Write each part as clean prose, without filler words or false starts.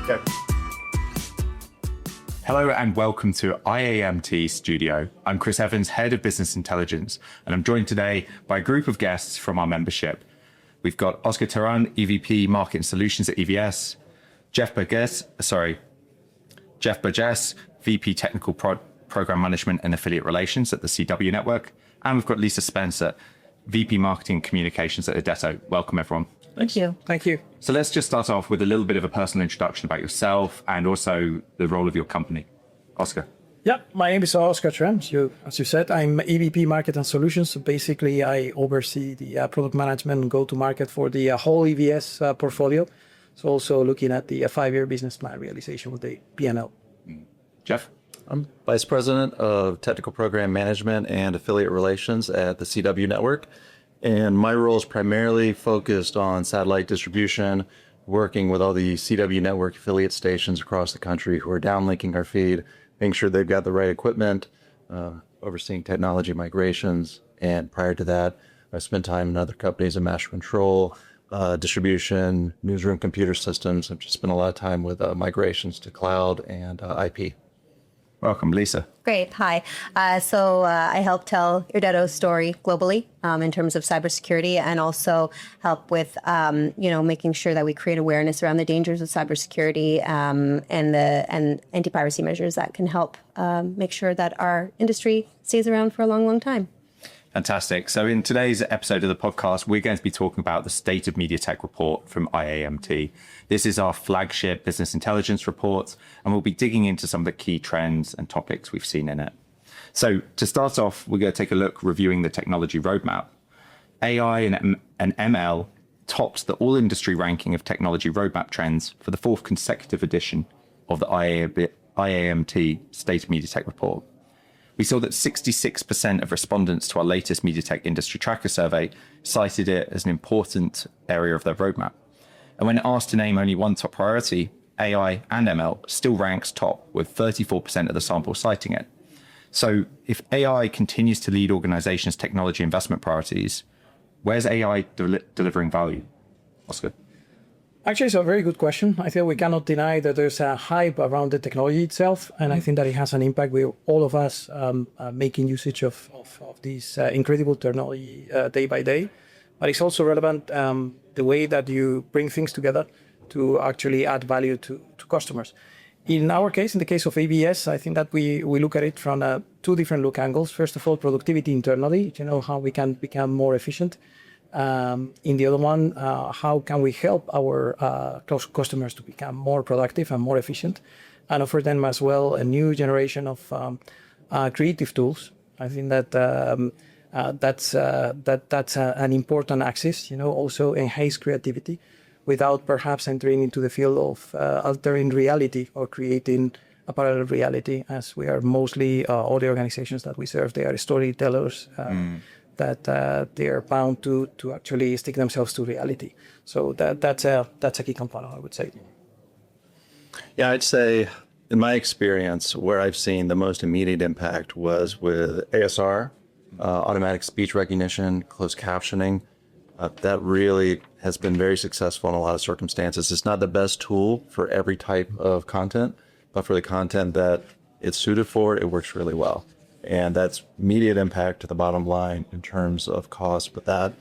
Go. Hello and welcome to IAMT Studio. I'm Chris Evans, Head of Business Intelligence, and I'm joined today by a group of guests from our membership. We've got Oscar Teran, EVP Market and Solutions at EVS, Jeff Burgess, VP Technical Program Management and Affiliate Relations at the CW Network, and we've got Lisa Spencer, VP Marketing Communications at Irdeto. Welcome, everyone. Thank you. Thank you. So let's just start off with a little bit of a personal introduction about yourself and also the role of your company. Oscar. Yeah, my name is Oscar Teran. As you said, I'm EVP Market and Solutions. So basically, I oversee the product management and go-to-market for the whole EVS portfolio. So also looking at the 5-year business plan realization with the P&L. Jeff? I'm Vice President of Technical Program Management and Affiliate Relations at the CW Network. And my role is primarily focused on satellite distribution, working with all the CW Network affiliate stations across the country who are downlinking our feed, making sure they've got the right equipment, overseeing technology migrations. And prior to that, I spent time in other companies in master control, distribution, newsroom computer systems. I've just spent a lot of time with migrations to cloud and IP. Welcome, Lisa. Great. Hi. So I help tell Irdeto's story globally in terms of cybersecurity, and also help with making sure that we create awareness around the dangers of cybersecurity and anti-piracy measures that can help make sure that our industry stays around for a long, long time. Fantastic. So in today's episode of the podcast, we're going to be talking about the State of MediaTech report from IAMT. This is our flagship business intelligence report, and we'll be digging into some of the key trends and topics we've seen in it. So to start off, we're going to take a look reviewing the technology roadmap. AI and ML topped the all-industry ranking of technology roadmap trends for the 4th consecutive edition of the IAMT State of MediaTech report. We saw that 66% of respondents to our latest MediaTech Industry Tracker survey cited it as an important area of their roadmap. And when asked to name only one top priority, AI and ML still ranks top, with 34% of the sample citing it. So if AI continues to lead organizations' technology investment priorities, where's AI delivering value? Oscar. Actually, it's a very good question. I think we cannot deny that there's a hype around the technology itself, and I think that it has an impact with all of us making usage of this incredible technology day by day. But it's also relevant the way that you bring things together to actually add value to customers. In our case, in the case of EVS, I think that we look at it from 2 different angles. First of all, productivity internally, how we can become more efficient. In the other one, how can we help our customers to become more productive and more efficient, and offer them as well a new generation of creative tools. I think that that's an important axis. Also enhance creativity without perhaps entering into the field of altering reality or creating a parallel reality, as we are mostly all the organizations that we serve, they are storytellers. That they are bound to actually stick themselves to reality. So that's a key component, I would say. Yeah, I'd say in my experience, where I've seen the most immediate impact was with ASR, automatic speech recognition, closed captioning. That really has been very successful in a lot of circumstances. It's not the best tool for every type of content, but for the content that it's suited for, it works really well. And that's immediate impact to the bottom line in terms of cost. But that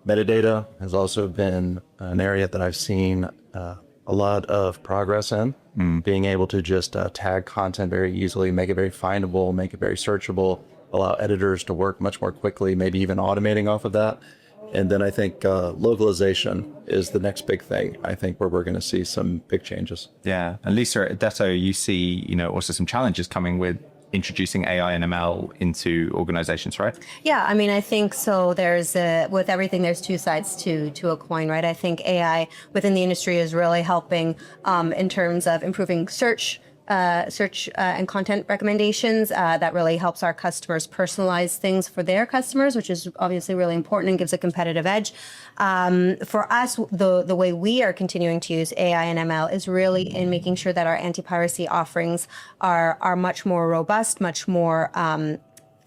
metadata has also been an area that I've seen a lot of progress in. Being able to just tag content very easily, make it very findable, make it very searchable, allow editors to work much more quickly, maybe even automating off of that. And then I think localization is the next big thing, I think, where we're going to see some big changes. Yeah. And Lisa, at Irdeto, you see, also some challenges coming with introducing AI and ML into organizations, right? Yeah, I mean, I think so. With everything, there's 2 sides to a coin, right? I think AI within the industry is really helping in terms of improving search and content recommendations. That really helps our customers personalize things for their customers, which is obviously really important and gives a competitive edge. For us, the way we are continuing to use AI and ML is really in making sure that our anti-piracy offerings are much more robust, much more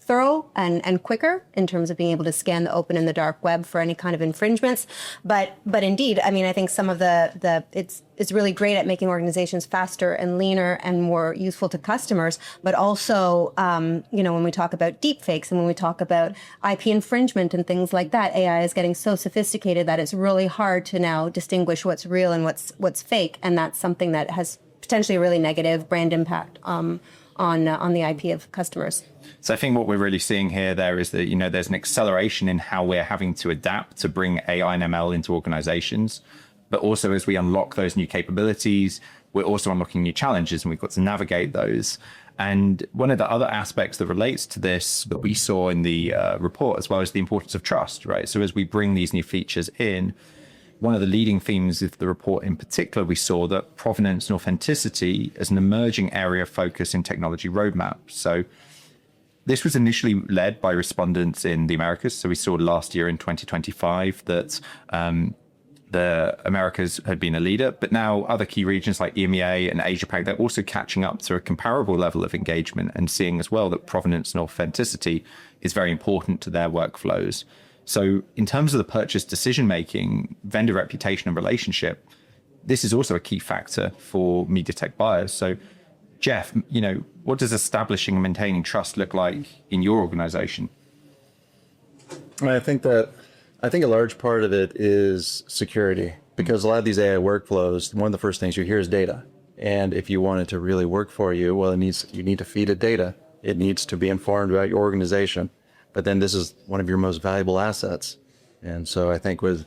thorough and quicker in terms of being able to scan the open and the dark web for any kind of infringements. But indeed, I mean, I think some of it's really great at making organizations faster and leaner and more useful to customers. But also, when we talk about deepfakes and when we talk about IP infringement and things like that, AI is getting so sophisticated that it's really hard to now distinguish what's real and what's fake. And that's something that has potentially a really negative brand impact on the IP of customers. So I think what we're really seeing here there is that, there's an acceleration in how we're having to adapt to bring AI and ML into organizations. But also as we unlock those new capabilities, we're also unlocking new challenges and we've got to navigate those. And one of the other aspects that relates to this that we saw in the report as well is the importance of trust, right? So as we bring these new features in, one of the leading themes of the report in particular, we saw that provenance and authenticity as an emerging area of focus in technology roadmaps. So this was initially led by respondents in the Americas. So we saw last year in 2025 that the Americas had been a leader, but now other key regions like EMEA and Asia Pac, they're also catching up to a comparable level of engagement and seeing as well that provenance and authenticity is very important to their workflows. So in terms of the purchase decision-making, vendor reputation and relationship, this is also a key factor for MediaTech buyers. So Jeff, what does establishing and maintaining trust look like in your organization? I think a large part of it is security, because a lot of these AI workflows, one of the first things you hear is data. And if you want it to really work for you, well, you need to feed it data. It needs to be informed about your organization. But then this is one of your most valuable assets. And so I think with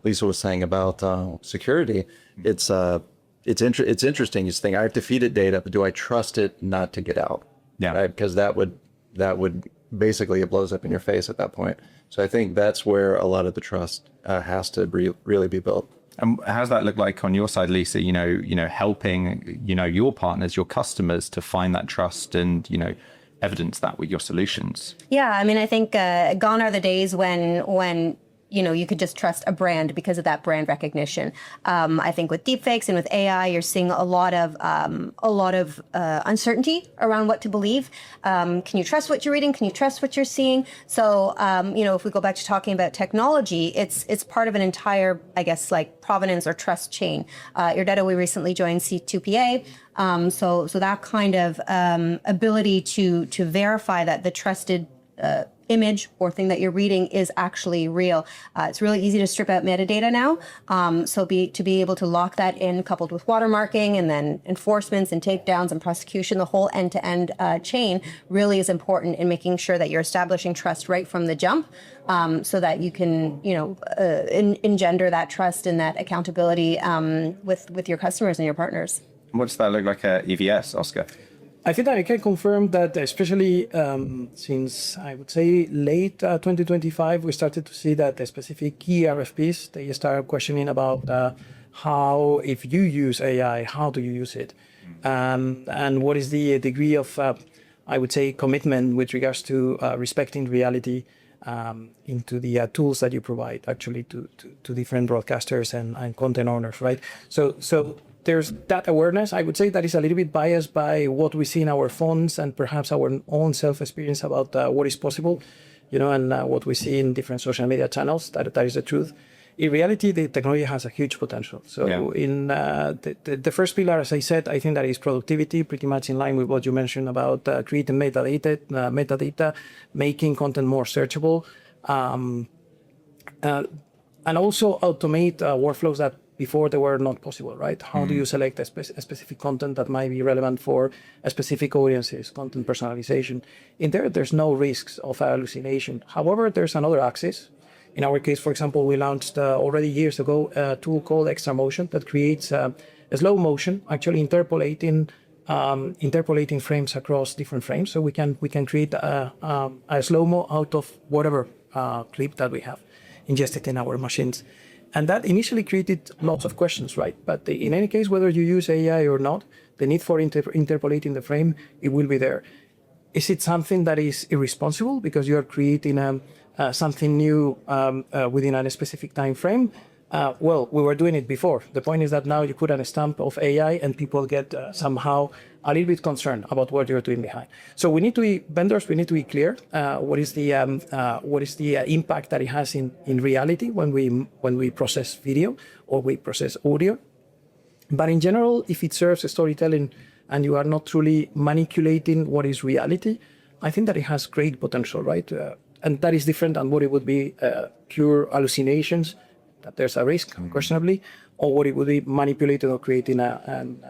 Lisa was saying about security, it's interesting. You think I have to feed it data, but do I trust it not to get out? Yeah. Right? Because that would basically, it blows up in your face at that point. So I think that's where a lot of the trust has to really be built. And how's that look like on your side, Lisa? Helping your partners, your customers to find that trust and evidence that with your solutions. Yeah, I mean, I think gone are the days when you could just trust a brand because of that brand recognition. I think with deepfakes and with AI, you're seeing a lot of uncertainty around what to believe. Can you trust what you're reading? Can you trust what you're seeing? So, if we go back to talking about technology, it's part of an entire, I guess, like provenance or trust chain. Irdeto, we recently joined C2PA. So that kind of ability to verify that the trusted image or thing that you're reading is actually real. It's really easy to strip out metadata now. To be able to lock that in, coupled with watermarking and then enforcements and takedowns and prosecution, the whole end-to-end chain really is important in making sure that you're establishing trust right from the jump, so that you can, engender that trust and that accountability with your customers and your partners. What does that look like at EVS, Oscar? I think that I can confirm that, especially since I would say late 2025, we started to see that the specific key RFPs, they start questioning about how, if you use AI, how do you use it? And what is the degree of, I would say, commitment with regards to respecting reality into the tools that you provide actually to different broadcasters and content owners, right? So there's that awareness. I would say that is a little bit biased by what we see in our phones and perhaps our own self-experience about what is possible, and what we see in different social media channels. That is the truth. In reality, the technology has a huge potential. So in the first pillar, as I said, I think that is productivity, pretty much in line with what you mentioned about creating metadata, making content more searchable, and also automate workflows that before they were not possible, right? How do you select a specific content that might be relevant for a specific audiences, content personalization? There's no risks of hallucination. However, there's another axis. In our case, for example, we launched already years ago a tool called Extra Motion that creates a slow motion, actually interpolating frames across different frames. So we can create a slow-mo out of whatever clip that we have ingested in our machines. And that initially created lots of questions, right? But in any case, whether you use AI or not, the need for interpolating the frame, it will be there. Is it something that is irresponsible because you are creating something new within a specific time frame? Well, we were doing it before. The point is that now you put a stamp of AI and people get somehow a little bit concerned about what you're doing behind. So we need to be vendors. We need to be clear. What is the impact that it has in reality when we process video or we process audio. But in general, if it serves storytelling and you are not truly manipulating what is reality, I think that it has great potential, right? And that is different than what it would be pure hallucinations, that there's a risk, questionably, or what it would be manipulated or creating an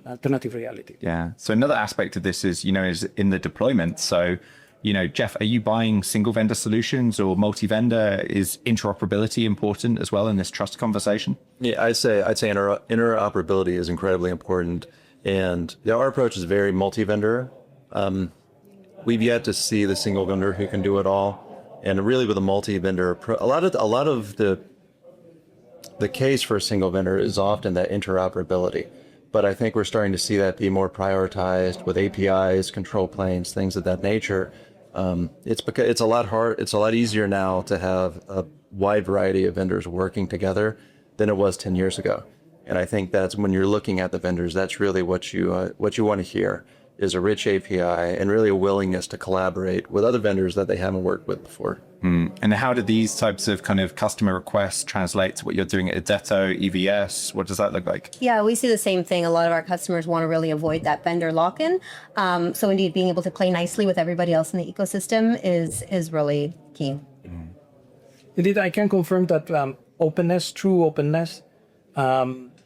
alternative reality. Yeah. So another aspect of this is in the deployment. So, Jeff, are you buying single vendor solutions or multi-vendor? Is interoperability important as well in this trust conversation? Yeah, I'd say interoperability is incredibly important. And our approach is very multi-vendor. We've yet to see the single vendor who can do it all. And really with a multi-vendor, a lot of the case for a single vendor is often that interoperability. But I think we're starting to see that be more prioritized with APIs, control planes, things of that nature. It's a lot easier now to have a wide variety of vendors working together than it was 10 years ago. And I think that's when you're looking at the vendors, that's really what you want to hear is a rich API and really a willingness to collaborate with other vendors that they haven't worked with before. And how do these types of kind of customer requests translate to what you're doing at Irdeto, EVS? What does that look like? Yeah, we see the same thing. A lot of our customers want to really avoid that vendor lock-in. So indeed, being able to play nicely with everybody else in the ecosystem is really key. Indeed, I can confirm that true openness,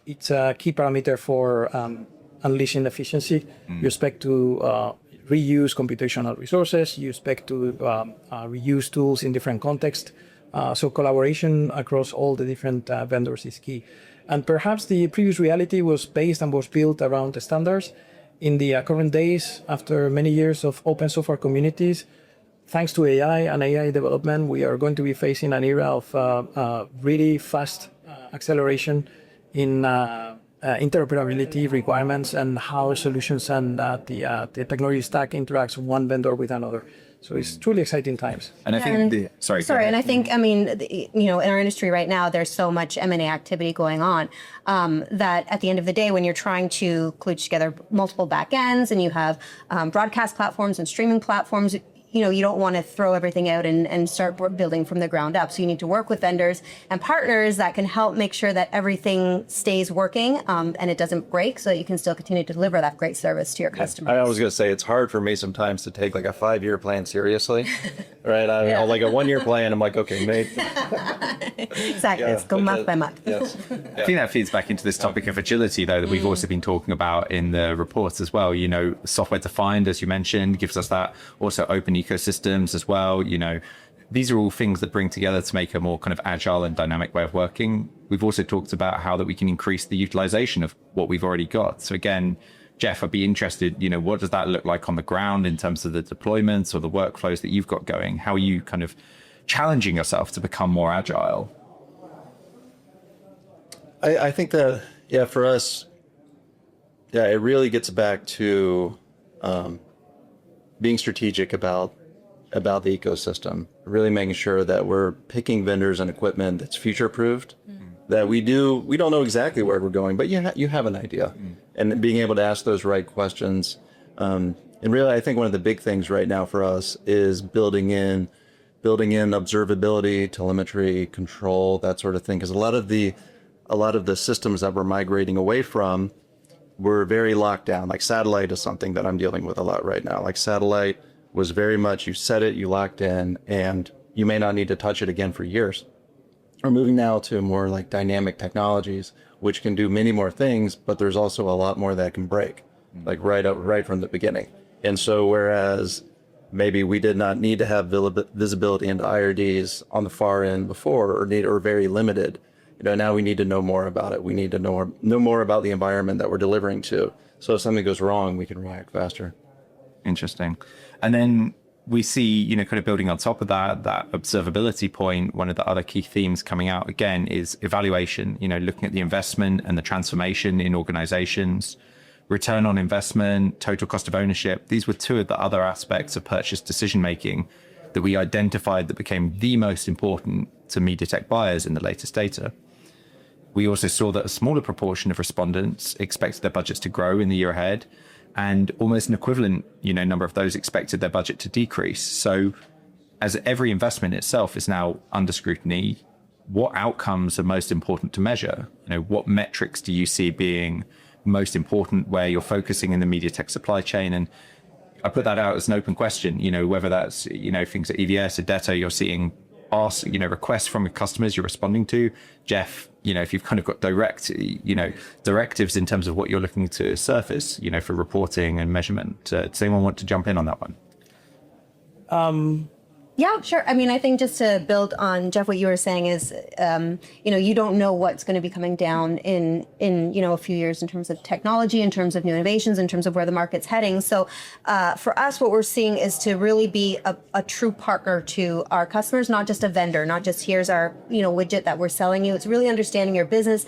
it's a key parameter for unleashing efficiency. You expect to reuse computational resources. You expect to reuse tools in different contexts. So collaboration across all the different vendors is key. And perhaps the previous reality was based and was built around the standards. In the current days, after many years of open software communities, thanks to AI and AI development, we are going to be facing an era of really fast acceleration in interoperability requirements and how solutions and the technology stack interacts one vendor with another. So it's truly exciting times. And I think sorry. And I think, in our industry right now, there's so much M&A activity going on that at the end of the day, when you're trying to kludge together multiple backends and you have broadcast platforms and streaming platforms, you don't want to throw everything out and start building from the ground up. So you need to work with vendors and partners that can help make sure that everything stays working and it doesn't break so that you can still continue to deliver that great service to your customers. I was going to say, it's hard for me sometimes to take like a 5-year plan seriously, right? I'll like a 1-year plan. I'm like, okay, mate. Exactly. Let's go month by month. Yes. I think that feeds back into this topic of agility, though, that we've also been talking about in the reports as well. Software defined, as you mentioned, gives us that. Also open ecosystems as well. These are all things that bring together to make a more kind of agile and dynamic way of working. We've also talked about how that we can increase the utilization of what we've already got. So again, Jeff, I'd be interested, what does that look like on the ground in terms of the deployments or the workflows that you've got going? How are you kind of challenging yourself to become more agile? I think that, for us, it really gets back to being strategic about the ecosystem, really making sure that we're picking vendors and equipment that's future-proofed, that we don't know exactly where we're going, but you have an idea. And being able to ask those right questions. And really, I think one of the big things right now for us is building in observability, telemetry, control, that sort of thing. Because a lot of the systems that we're migrating away from were very locked down. Like satellite is something that I'm dealing with a lot right now. Like satellite was very much, you set it, you locked in, and you may not need to touch it again for years. We're moving now to more like dynamic technologies, which can do many more things, but there's also a lot more that can break, like right from the beginning. And so whereas maybe we did not need to have visibility into IRDs on the far end before, or very limited, now we need to know more about it. We need to know more about the environment that we're delivering to. So if something goes wrong, we can react faster. Interesting. And then we see, kind of building on top of that observability point, one of the other key themes coming out again is evaluation, looking at the investment and the transformation in organizations, return on investment, total cost of ownership. These were two of the other aspects of purchase decision-making that we identified that became the most important to MediaTek buyers in the latest data. We also saw that a smaller proportion of respondents expected their budgets to grow in the year ahead. and almost an equivalent, number of those expected their budget to decrease. So as every investment itself is now under scrutiny, what outcomes are most important to measure? What metrics do you see being most important where you're focusing in the MediaTek supply chain? And I put that out as an open question, whether that's, things at EVS, Irdeto, you're seeing requests from your customers you're responding to. Jeff, if you've kind of got directives in terms of what you're looking to surface, for reporting and measurement. Does anyone want to jump in on that one? Yeah, sure. I mean, I think just to build on Jeff, what you were saying is, you don't know what's going to be coming down in a few years in terms of technology, in terms of new innovations, in terms of where the market's heading. So for us, what we're seeing is to really be a true partner to our customers, not just a vendor, not just here's our widget that we're selling you. It's really understanding your business,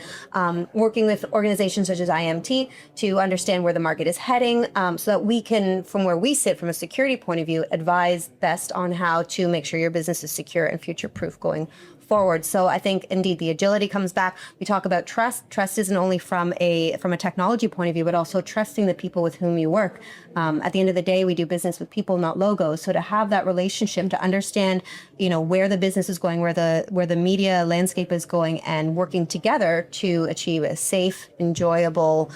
working with organizations such as IAMT to understand where the market is heading, so that we can, from where we sit from a security point of view, advise best on how to make sure your business is secure and future-proof going forward. So I think indeed the agility comes back. We talk about trust. Trust isn't only from a technology point of view, but also trusting the people with whom you work. At the end of the day, we do business with people, not logos. So to have that relationship, to understand, where the business is going, where the media landscape is going, and working together to achieve a safe, enjoyable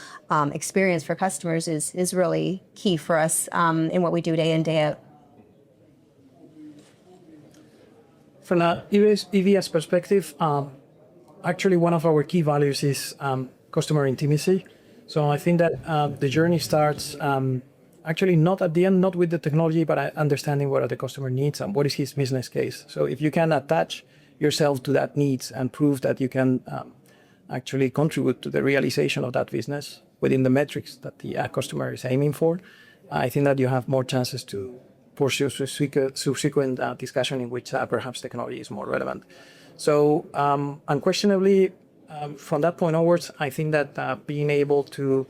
experience for customers is really key for us in what we do day in, day out. From an EVS perspective, actually one of our key values is customer intimacy. So I think that the journey starts actually not at the end, not with the technology, but understanding what are the customer needs and what is his business case. So if you can attach yourself to that needs and prove that you can actually contribute to the realization of that business within the metrics that the customer is aiming for, I think that you have more chances to pursue subsequent discussion in which perhaps technology is more relevant. So unquestionably, from that point onwards, I think that being able to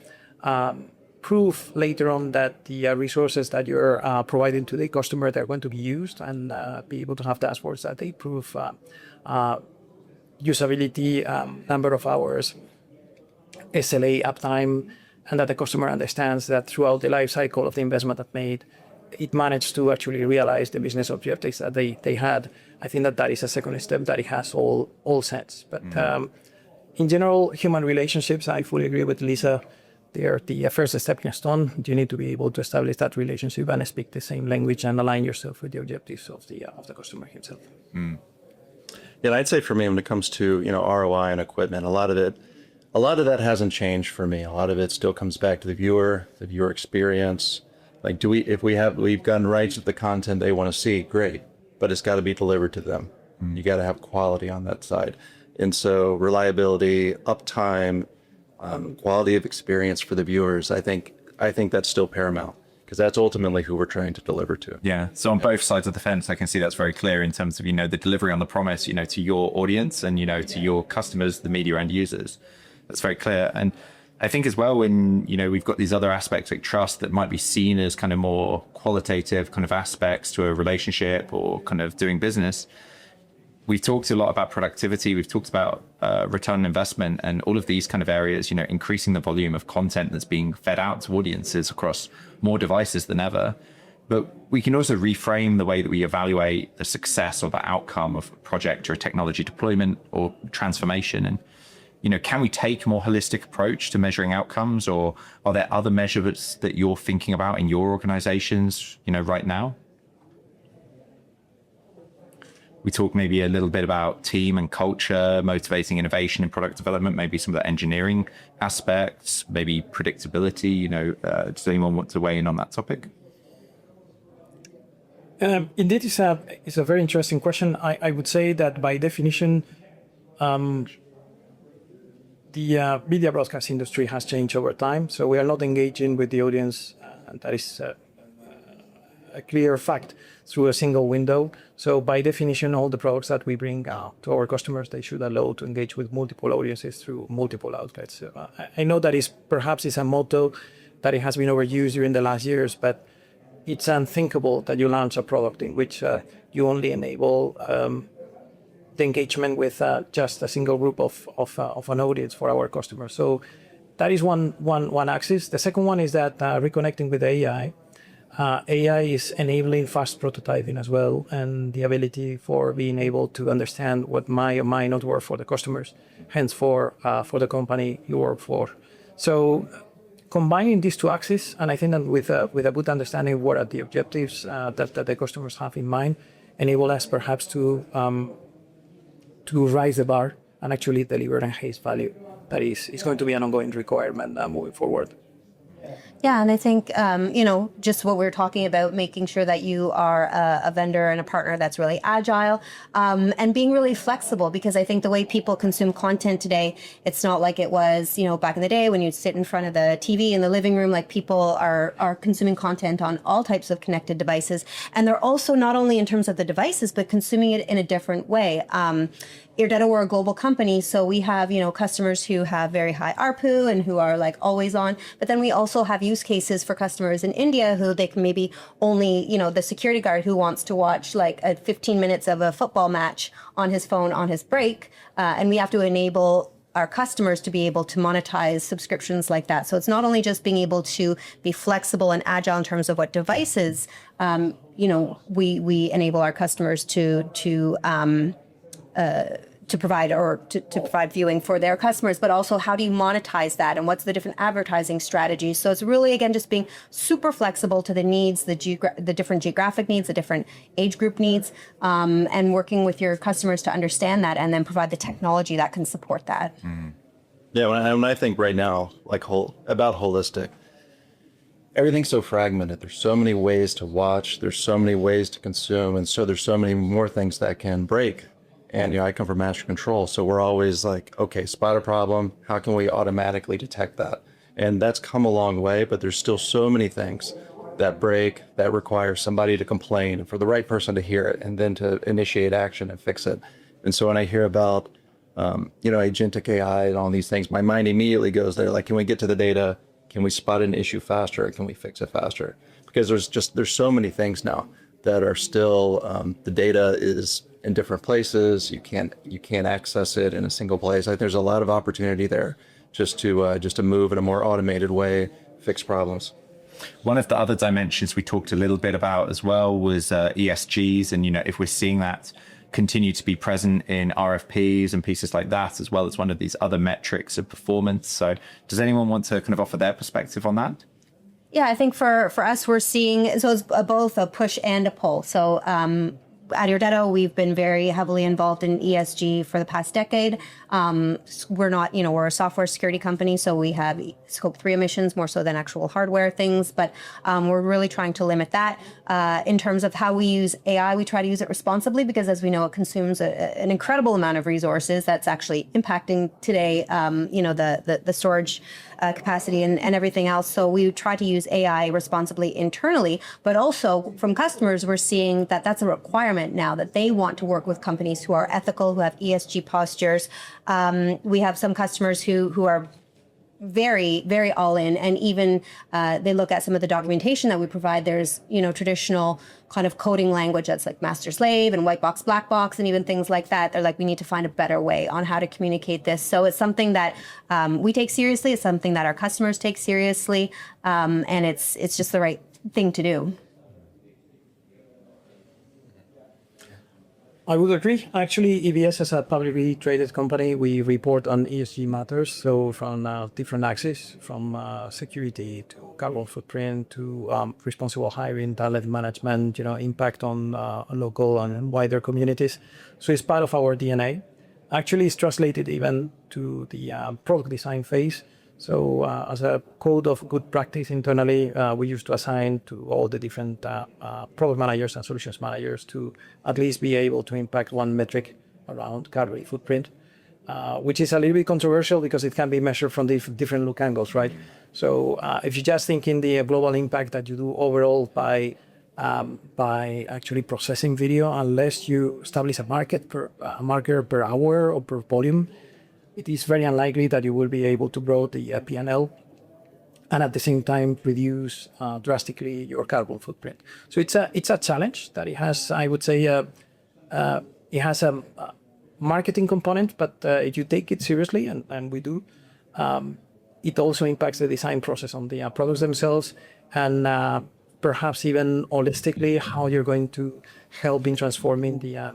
prove later on that the resources that you're providing to the customer, they're going to be used, and be able to have dashboards that they prove usability, number of hours, SLA, uptime, and that the customer understands that throughout the life cycle of the investment that made, it managed to actually realize the business objectives that they had. I think that is a second step that it has all sets. But in general, human relationships, I fully agree with Lisa. They are the first stepping stone. You need to be able to establish that relationship and speak the same language and align yourself with the objectives of the customer himself. Yeah, I'd say for me, when it comes to ROI and equipment, a lot of that hasn't changed for me. A lot of it still comes back to the viewer experience. Like, we've gotten rights to the content they want to see, great, but it's got to be delivered to them. You got to have quality on that side. And so reliability, uptime, quality of experience for the viewers, I think that's still paramount, because that's ultimately who we're trying to deliver to. Yeah. So on both sides of the fence, I can see that's very clear in terms of, the delivery on the promise, to your audience and, to your customers, the media and users. That's very clear. And I think as well, when, we've got these other aspects like trust that might be seen as kind of more qualitative kind of aspects to a relationship or kind of doing business. We've talked a lot about productivity. We've talked about return on investment and all of these kind of areas, increasing the volume of content that's being fed out to audiences across more devices than ever. But we can also reframe the way that we evaluate the success or the outcome of a project or a technology deployment or transformation. And can we take a more holistic approach to measuring outcomes, or are there other measures that you're thinking about in your organizations, right now? We talk maybe a little bit about team and culture, motivating innovation in product development, maybe some of the engineering aspects, maybe predictability. Does anyone want to weigh in on that topic? Indeed, it's a very interesting question. I would say that by definition, the media broadcast industry has changed over time. So we are not engaging with the audience, and that is a clear fact, through a single window. So by definition, all the products that we bring to our customers, they should allow to engage with multiple audiences through multiple outlets. I know that perhaps it's a motto that it has been overused during the last years, but it's unthinkable that you launch a product in which you only enable the engagement with just a single group of an audience for our customers. So that is one axis. The second one is that reconnecting with AI. AI is enabling fast prototyping as well, and the ability for being able to understand what might or might not work for the customers, hence for the company you work for. So combining these two axes, and I think that with a good understanding of what are the objectives that the customers have in mind, enable us perhaps to raise the bar and actually deliver enhanced value. That is going to be an ongoing requirement moving forward. Yeah, and I think, just what we're talking about, making sure that you are a vendor and a partner that's really agile and being really flexible, because I think the way people consume content today, it's not like it was, back in the day when you'd sit in front of the TV in the living room. Like, people are consuming content on all types of connected devices. And they're also not only in terms of the devices, but consuming it in a different way. Irdeto, we're a global company, so we have, customers who have very high ARPU and who are like always on. But then we also have use cases for customers in India who they can maybe only, the security guard who wants to watch like 15 minutes of a football match on his phone on his break. And we have to enable our customers to be able to monetize subscriptions like that. So it's not only just being able to be flexible and agile in terms of what devices, we enable our customers to provide or to provide viewing for their customers, but also how do you monetize that and what's the different advertising strategies. So it's really, again, just being super flexible to the needs, the different geographic needs, the different age group needs, and working with your customers to understand that and then provide the technology that can support that. Mm. Yeah, when I think right now, about holistic, everything's so fragmented. There's so many ways to watch, there's so many ways to consume, and so there's so many more things that can break. And I come from master control, so we're always like, okay, spot a problem. How can we automatically detect that? And that's come a long way, but there's still so many things that break, that require somebody to complain, for the right person to hear it, and then to initiate action and fix it. And so when I hear about, agentic AI and all these things, my mind immediately goes there. Like, can we get to the data? Can we spot an issue faster? Can we fix it faster? Because there's so many things now that are still, the data is in different places. You can't access it in a single place. I think there's a lot of opportunity there just to move in a more automated way, fix problems. One of the other dimensions we talked a little bit about as well was ESGs, and if we're seeing that continue to be present in RFPs and pieces like that, as well as one of these other metrics of performance. So does anyone want to kind of offer their perspective on that? Yeah, I think for us, we're seeing, so it's both a push and a pull. So at Irdeto, we've been very heavily involved in ESG for the past decade. We're not, we're a software security company, so we have scope 3 emissions more so than actual hardware things, but we're really trying to limit that. In terms of how we use AI, we try to use it responsibly because, as we know, it consumes an incredible amount of resources that's actually impacting today, the storage capacity and everything else. So we try to use AI responsibly internally, but also from customers, we're seeing that that's a requirement now, that they want to work with companies who are ethical, who have ESG postures. We have some customers who are very, very all in, and even they look at some of the documentation that we provide. There's, traditional kind of coding language that's like master slave and white box, black box, and even things like that. They're like, we need to find a better way on how to communicate this. So it's something that we take seriously. It's something that our customers take seriously, and it's just the right thing to do. I would agree. Actually, EVS is a publicly traded company. We report on ESG matters, so from different axes, from security to carbon footprint to responsible hiring, talent management, impact on local and wider communities. So it's part of our DNA. Actually, it's translated even to the product design phase. So as a code of good practice internally, we used to assign to all the different product managers and solutions managers to at least be able to impact one metric around carbon footprint, which is a little bit controversial because it can be measured from different look angles, right? So if you just think in the global impact that you do overall by actually processing video, unless you establish a marker per hour or per volume, it is very unlikely that you will be able to grow the P&L and at the same time reduce drastically your carbon footprint. So it's a challenge that it has, I would say, it has a marketing component, but if you take it seriously, and we do, it also impacts the design process on the products themselves, and perhaps even holistically how you're going to help in transforming the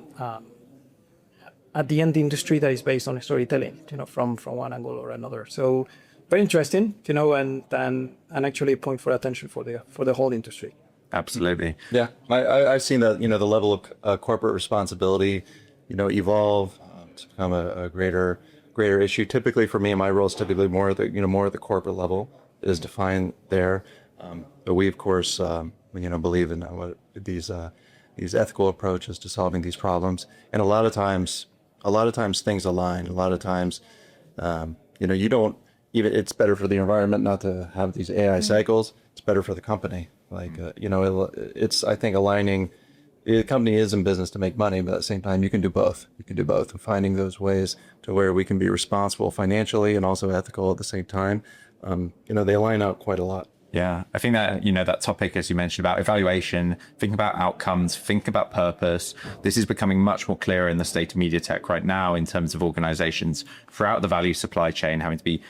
at the end industry that is based on storytelling, from one angle or another. So very interesting, and actually a point for attention for the whole industry. Absolutely. Yeah, I've seen that, the level of corporate responsibility, evolve to become a greater issue. Typically for me, my role is typically more at the corporate level is defined there. But we, of course, believe in what these ethical approaches to solving these problems. And a lot of times things align. A lot of times, you don't even, it's better for the environment not to have these AI cycles. It's better for the company. It's, I think, aligning. The company is in business to make money, but at the same time, you can do both. And finding those ways to where we can be responsible financially and also ethical at the same time, they line out quite a lot. Yeah, I think that, that topic, as you mentioned, about evaluation, think about outcomes, think about purpose. This is becoming much more clear in the state of MediaTech right now in terms of organizations throughout the value supply chain having to be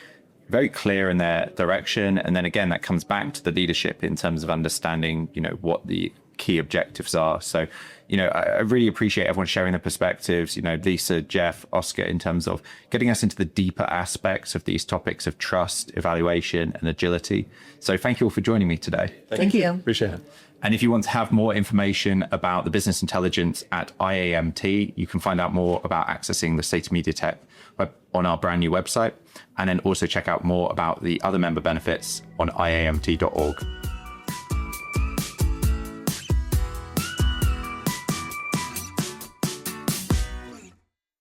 very clear in their direction. And then again, that comes back to the leadership in terms of understanding, what the key objectives are. So, I really appreciate everyone sharing their perspectives, Lisa, Jeff, Oscar, in terms of getting us into the deeper aspects of these topics of trust, evaluation, and agility. So thank you all for joining me today. Thank you. Appreciate it. And if you want to have more information about the business intelligence at IAMT, you can find out more about accessing the State of MediaTech on our brand new website, and then also check out more about the other member benefits on IAMT.org.